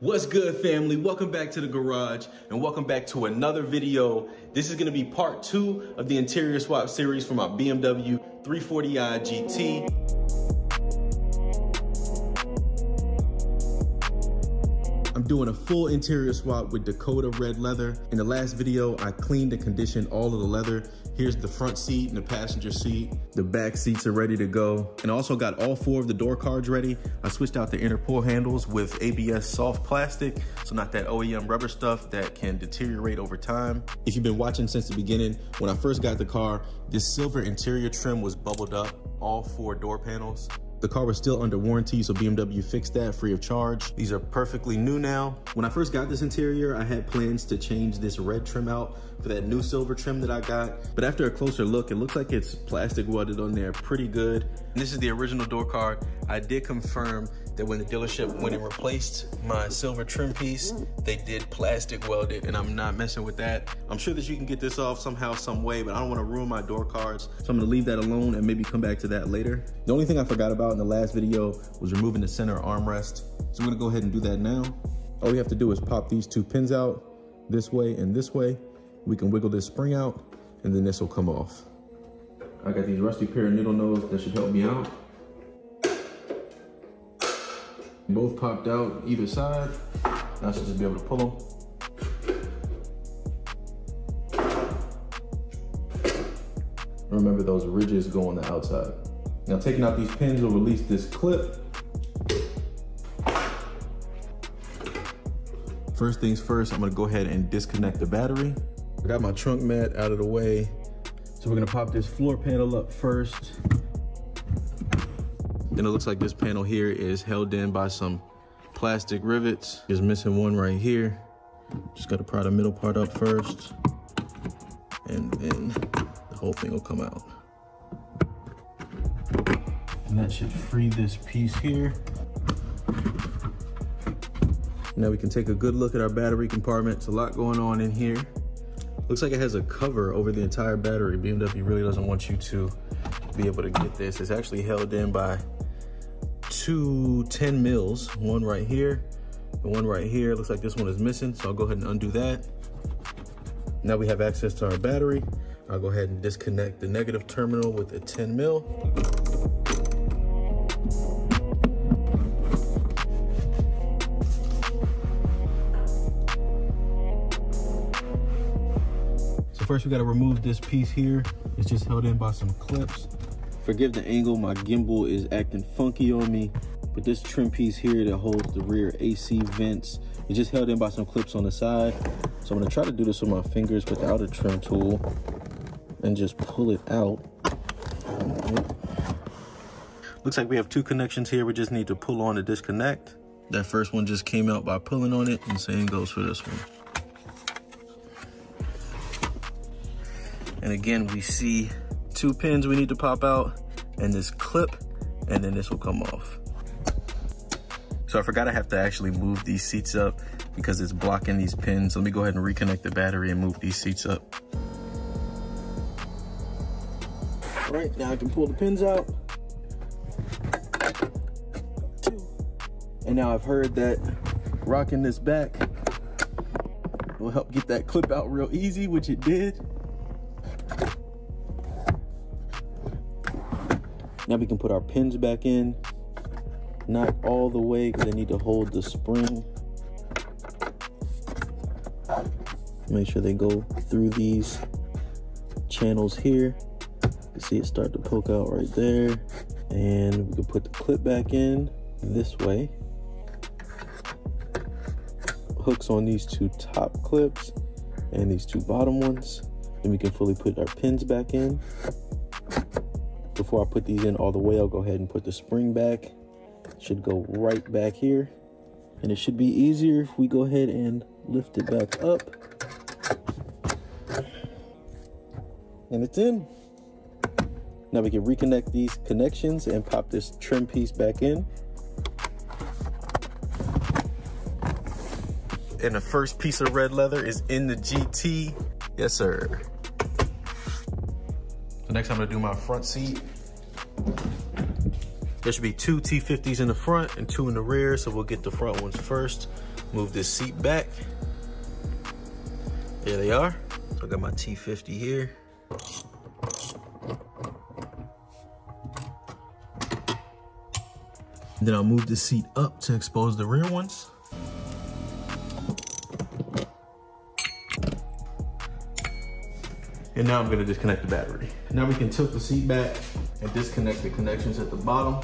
What's good, family? Welcome back to the garage and welcome back to another video. This is going to be part 2 of the interior swap series for my BMW 340i GT. I'm doing a full interior swap with Dakota red leather. In the last video, I cleaned and conditioned all of the leather. Here's the front seat and the passenger seat. The back seats are ready to go. And I also got all 4 of the door cards ready. I switched out the inner pull handles with ABS soft plastic, so not that OEM rubber stuff that can deteriorate over time. If you've been watching since the beginning, when I first got the car, this silver interior trim was bubbled up, all 4 door panels. The car was still under warranty, so BMW fixed that free of charge. These are perfectly new now. When I first got this interior, I had plans to change this red trim out for that new silver trim that I got. But after a closer look, it looks like it's plastic welded on there pretty good. And this is the original door card. I did confirm that when the dealership went and replaced my silver trim piece, they did plastic weld it, and I'm not messing with that. I'm sure that you can get this off somehow, some way, but I don't want to ruin my door cards. So I'm gonna leave that alone and maybe come back to that later. The only thing I forgot about in the last video was removing the center armrest. So I'm gonna go ahead and do that now. All we have to do is pop these 2 pins out this way and this way. We can wiggle this spring out and then this will come off. I got these rusty pair of needle nose that should help me out. Both popped out either side. Now I should just be able to pull them. Remember, those ridges go on the outside. Now taking out these pins will release this clip. First things first, I'm gonna go ahead and disconnect the battery. I got my trunk mat out of the way. So we're gonna pop this floor panel up first. Then it looks like this panel here is held in by some plastic rivets. There's missing one right here. Just gotta pry the middle part up first. And then the whole thing will come out. And that should free this piece here. Now we can take a good look at our battery compartment. It's a lot going on in here. Looks like it has a cover over the entire battery. BMW really doesn't want you to be able to get this. It's actually held in by 2 10 mils, one right here and one right here. Looks like this one is missing, so I'll go ahead and undo that. Now we have access to our battery. I'll go ahead and disconnect the negative terminal with a 10 mil. So first we gotta remove this piece here. It's just held in by some clips. Forgive the angle, my gimbal is acting funky on me, but this trim piece here that holds the rear AC vents is just held in by some clips on the side. So I'm gonna try to do this with my fingers without a trim tool and just pull it out. Looks like we have 2 connections here. We just need to pull on to disconnect. That first one just came out by pulling on it, and same goes for this one. And again, we see 2 pins we need to pop out and this clip, and then this will come off. So I forgot I have to actually move these seats up because it's blocking these pins. Let me go ahead and reconnect the battery and move these seats up. All right, now I can pull the pins out. 2. And now I've heard that rocking this back will help get that clip out real easy, which it did. Now we can put our pins back in, not all the way because they need to hold the spring. Make sure they go through these channels here. You can see it start to poke out right there. And we can put the clip back in this way. Hooks on these 2 top clips and these 2 bottom ones. Then we can fully put our pins back in. Before I put these in all the way, I'll go ahead and put the spring back. It should go right back here. And it should be easier if we go ahead and lift it back up. And it's in. Now we can reconnect these connections and pop this trim piece back in. And the first piece of red leather is in the GT. Yes, sir. So next I'm gonna do my front seat. There should be 2 T50s in the front and 2 in the rear, so we'll get the front ones first. Move this seat back. There they are. So I got my T50 here. Then I'll move the seat up to expose the rear ones. And now I'm gonna disconnect the battery. Now we can tilt the seat back and disconnect the connections at the bottom.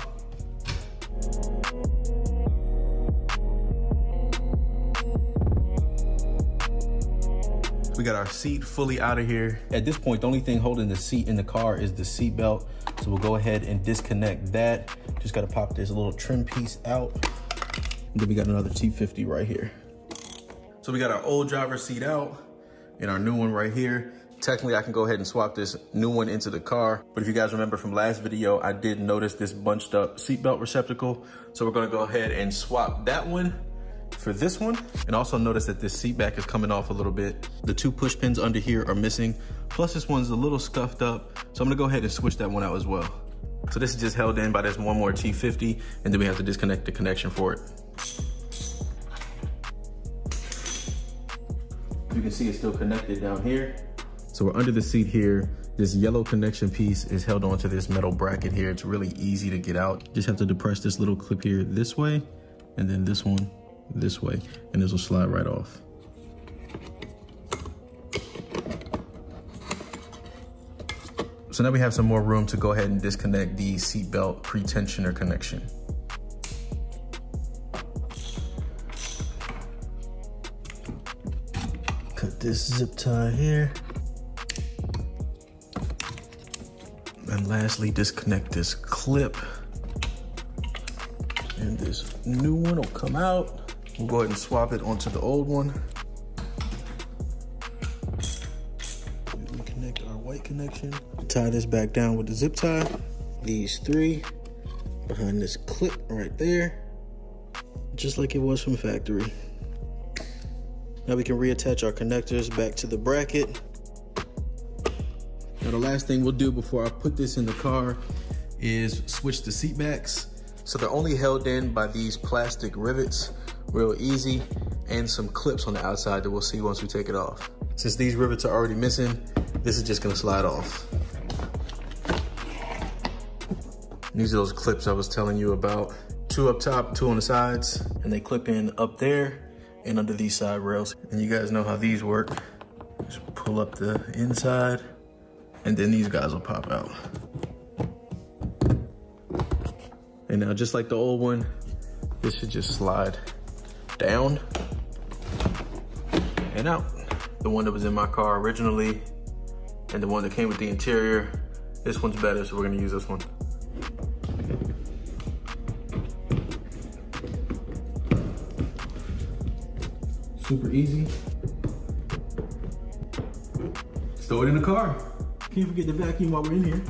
We got our seat fully out of here. At this point, the only thing holding the seat in the car is the seat belt. So we'll go ahead and disconnect that. Just gotta pop this little trim piece out. And then we got another T50 right here. So we got our old driver's seat out and our new one right here. Technically, I can go ahead and swap this new one into the car. But if you guys remember from last video, I did notice this bunched up seatbelt receptacle. So we're gonna go ahead and swap that one for this one. And also notice that this seat back is coming off a little bit. The 2 push pins under here are missing. Plus this one's a little scuffed up. So I'm gonna go ahead and switch that one out as well. So this is just held in by this one more T50, and then we have to disconnect the connection for it. You can see it's still connected down here. So we're under the seat here. This yellow connection piece is held onto this metal bracket here. It's really easy to get out. Just have to depress this little clip here this way, and then this one this way, and this will slide right off. So now we have some more room to go ahead and disconnect the seatbelt pre-tensioner connection. Cut this zip tie here. And lastly, disconnect this clip. And this new one will come out. We'll go ahead and swap it onto the old one. We connect our white connection. Tie this back down with the zip tie. These 3 behind this clip right there. Just like it was from factory. Now we can reattach our connectors back to the bracket. Now the last thing we'll do before I put this in the car is switch the seat backs. So they're only held in by these plastic rivets, real easy, and some clips on the outside that we'll see once we take it off. Since these rivets are already missing, this is just gonna slide off. And these are those clips I was telling you about. 2 up top, 2 on the sides, and they clip in up there and under these side rails. And you guys know how these work. Just pull up the inside, and then these guys will pop out. And now, just like the old one, this should just slide down and out. The one that was in my car originally and the one that came with the interior, this one's better, so we're gonna use this one. Super easy. Just throw it in the car. Can't forget the vacuum while we're in here.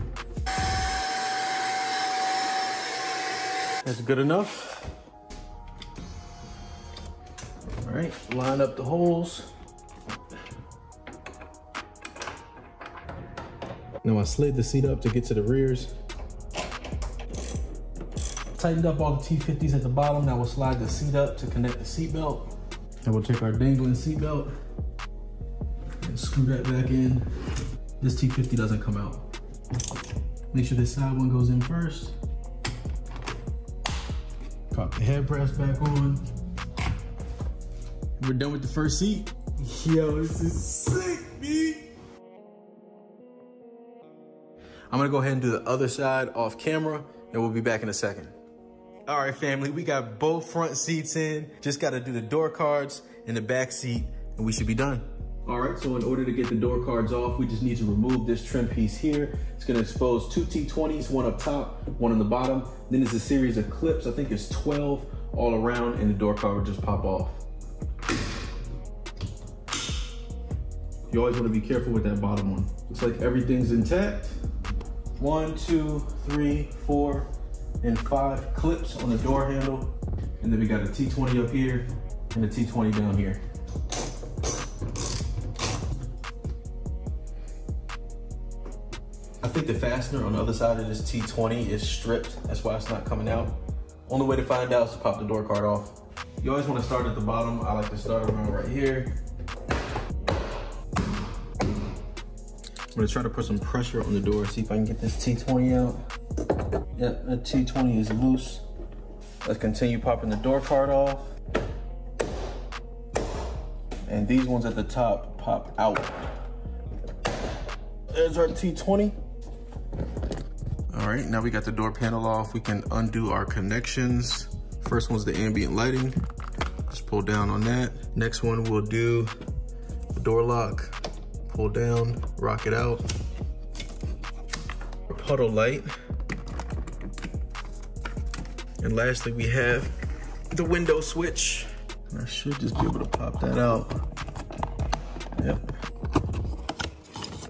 That's good enough. All right, line up the holes. Now I slid the seat up to get to the rears. Tightened up all the T50s at the bottom. Now we'll slide the seat up to connect the seat belt. And we'll take our dangling seat belt and screw that back in. This T50 doesn't come out. Make sure this side one goes in first. Pop the headrest back on. We're done with the first seat. Yo, this is sick, B. I'm gonna go ahead and do the other side off camera, and we'll be back in a second. All right, family, we got both front seats in. Just gotta do the door cards and the back seat, and we should be done. All right, so in order to get the door cards off, we just need to remove this trim piece here. It's gonna expose 2 T20s, one up top, one on the bottom. Then there's a series of clips, I think it's 12 all around, and the door card will just pop off. You always wanna be careful with that bottom one. Looks like everything's intact. 1, 2, 3, 4, and 5 clips on the door handle. And then we got a T20 up here and a T20 down here. I think the fastener on the other side of this T20 is stripped. That's why it's not coming out. Only way to find out is to pop the door card off. You always want to start at the bottom. I like to start around right here. I'm gonna try to put some pressure on the door, see if I can get this T20 out. Yep, that T20 is loose. Let's continue popping the door card off. And these ones at the top pop out. There's our T20. All right, now we got the door panel off. We can undo our connections. First one's the ambient lighting. Just pull down on that. Next one we'll do the door lock. Pull down, rock it out. Puddle light. And lastly, we have the window switch. And I should just be able to pop that out. Yep.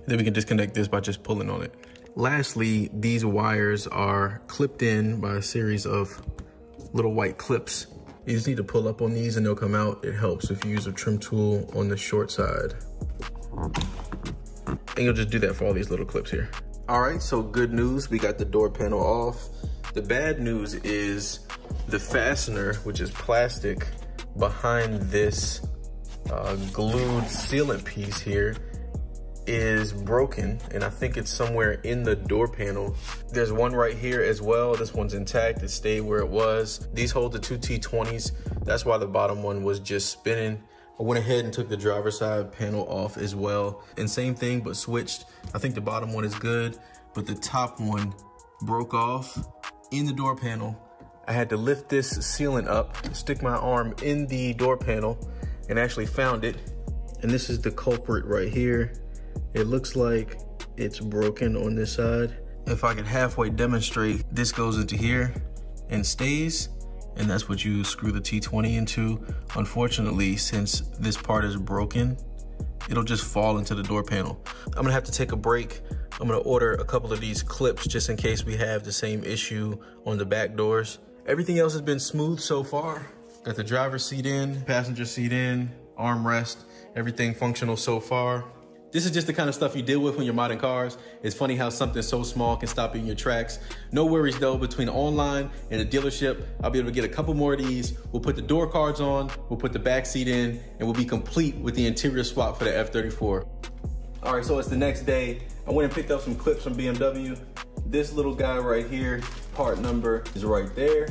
Then we can disconnect this by just pulling on it. Lastly, these wires are clipped in by a series of little white clips. You just need to pull up on these and they'll come out. It helps if you use a trim tool on the short side. And you'll just do that for all these little clips here. All right, so good news, we got the door panel off. The bad news is the fastener, which is plastic, behind this glued sealant piece here is broken, and I think it's somewhere in the door panel. There's one right here as well. This one's intact, it stayed where it was. These hold the two T20s. That's why the bottom one was just spinning. I went ahead and took the driver's side panel off as well. And same thing, but switched. I think the bottom one is good, but the top one broke off in the door panel. I had to lift this sealant up, stick my arm in the door panel, and actually found it. And this is the culprit right here. It looks like it's broken on this side. If I could halfway demonstrate, this goes into here and stays. And that's what you screw the T20 into. Unfortunately, since this part is broken, it'll just fall into the door panel. I'm gonna have to take a break. I'm gonna order a couple of these clips just in case we have the same issue on the back doors. Everything else has been smooth so far. Got the driver's seat in, passenger seat in, armrest, everything functional so far. This is just the kind of stuff you deal with when you're modding cars. It's funny how something so small can stop you in your tracks. No worries though, between online and the dealership, I'll be able to get a couple more of these. We'll put the door cards on, we'll put the back seat in, and we'll be complete with the interior swap for the F34. All right, so it's the next day. I went and picked up some clips from BMW. This little guy right here, part number is right there.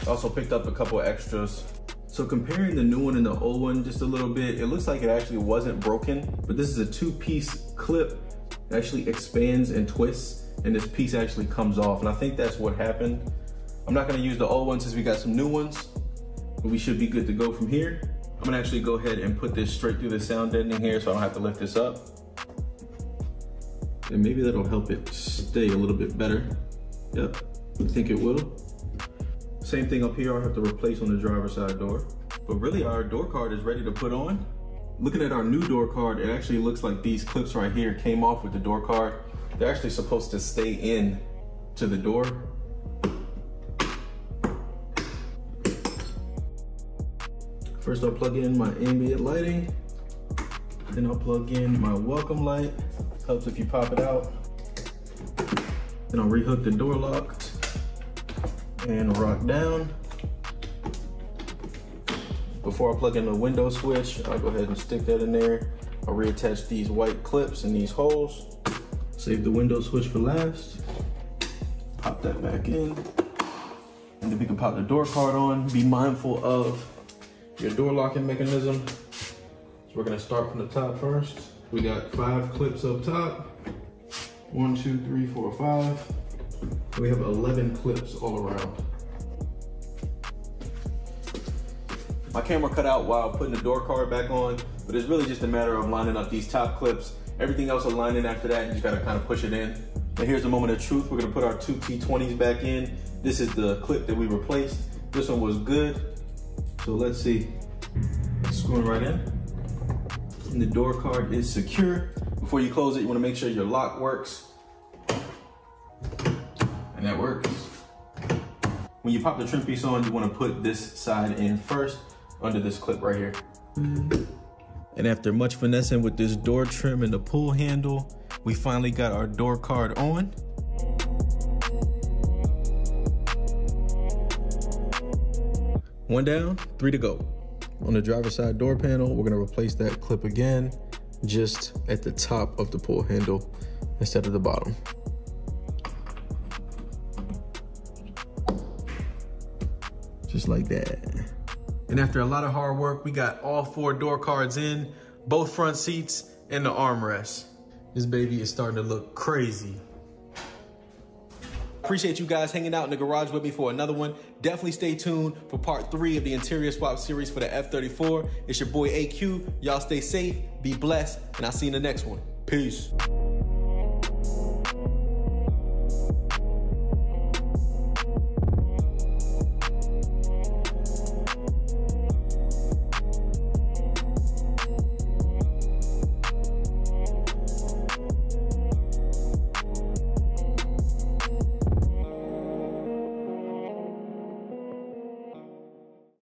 I also picked up a couple of extras. So comparing the new one and the old one just a little bit, it looks like it actually wasn't broken, but this is a two-piece clip. It actually expands and twists, and this piece actually comes off, and I think that's what happened. I'm not gonna use the old one since we got some new ones, but we should be good to go from here. I'm gonna actually go ahead and put this straight through the sound deadening here so I don't have to lift this up. And maybe that'll help it stay a little bit better. Yep, I think it will. Same thing up here, I'll have to replace on the driver's side door. But really our door card is ready to put on. Looking at our new door card, it actually looks like these clips right here came off with the door card. They're actually supposed to stay in to the door. First I'll plug in my ambient lighting. Then I'll plug in my welcome light. Helps if you pop it out. Then I'll rehook the door lock and rock down. Before I plug in the window switch, I'll go ahead and stick that in there. I'll reattach these white clips in these holes. Save the window switch for last. Pop that back in. And then we can pop the door card on. Be mindful of your door locking mechanism. So we're gonna start from the top first. We got 5 clips up top. 1, 2, 3, 4, 5. We have 11 clips all around. My camera cut out while putting the door card back on, but it's really just a matter of lining up these top clips. Everything else will line in after that. You just gotta kind of push it in. And here's the moment of truth. We're gonna put our 2 T20s back in. This is the clip that we replaced. This one was good. So let's see. It's screwing right in. And the door card is secure. Before you close it, you wanna make sure your lock works. And that works. When you pop the trim piece on, you wanna put this side in first under this clip right here. And after much finessing with this door trim and the pull handle, We finally got our door card on. One down, 3 to go. On the driver's side door panel, we're gonna replace that clip again, just at the top of the pull handle instead of the bottom. Just like that. And after a lot of hard work, we got all 4 door cards in, both front seats and the armrest. This baby is starting to look crazy. Appreciate you guys hanging out in the garage with me for another one. Definitely stay tuned for part 3 of the interior swap series for the F34. It's your boy AQ. Y'all stay safe, be blessed, and I'll see you in the next one. Peace.